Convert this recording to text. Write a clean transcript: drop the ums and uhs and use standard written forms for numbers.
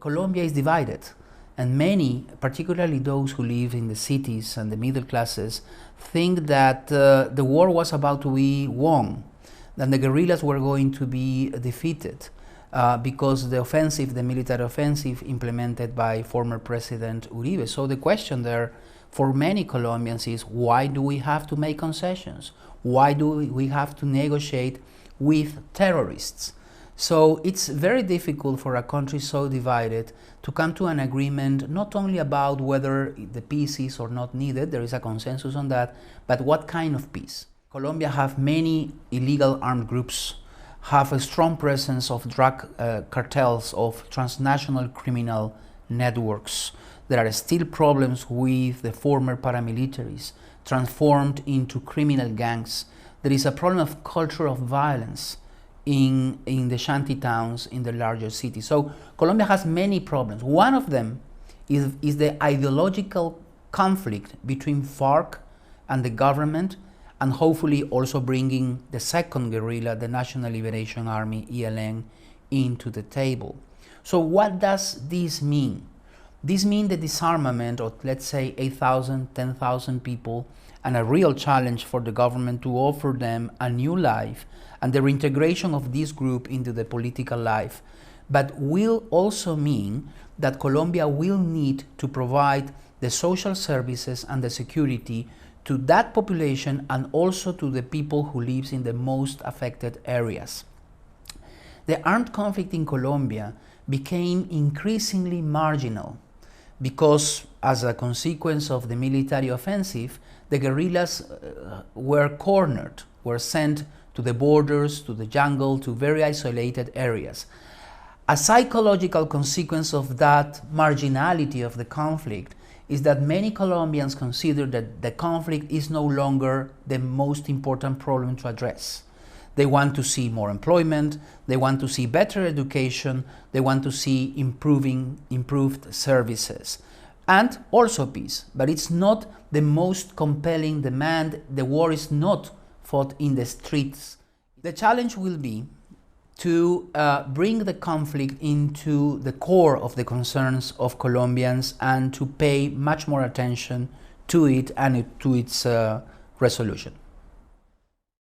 Colombia is divided, and many, particularly those who live in the cities and the middle classes, think that the war was about to be won, that the guerrillas were going to be defeated because the offensive, the military offensive implemented by former President Uribe. So the question there for many Colombians is, why do we have to make concessions? Why do we have to negotiate with terrorists? So it's very difficult for a country so divided to come to an agreement not only about whether the peace is or not needed, there is a consensus on that, but what kind of peace. Colombia have many illegal armed groups, have a strong presence of drug cartels, of transnational criminal networks. There are still problems with the former paramilitaries transformed into criminal gangs. There is a problem of culture of violence in the shanty towns in the larger cities. So Colombia has many problems. One of them is the ideological conflict between FARC and the government, and hopefully also bringing the second guerrilla, the National Liberation Army, ELN, into the table. So what does this mean? This means the disarmament of, let's say, 8,000, 10,000 people, and a real challenge for the government to offer them a new life and the reintegration of this group into the political life. But will also mean that Colombia will need to provide the social services and the security to that population and also to the people who live in the most affected areas. The armed conflict in Colombia became increasingly marginal because, as a consequence of the military offensive, the guerrillas were cornered, were sent to the borders, to the jungle, to very isolated areas. A psychological consequence of that marginality of the conflict is that many Colombians consider that the conflict is no longer the most important problem to address. They want to see more employment, they want to see better education, they want to see improved services, and also peace. But it's not the most compelling demand. The war is not fought in the streets. The challenge will be to bring the conflict into the core of the concerns of Colombians and to pay much more attention to it and to its resolution.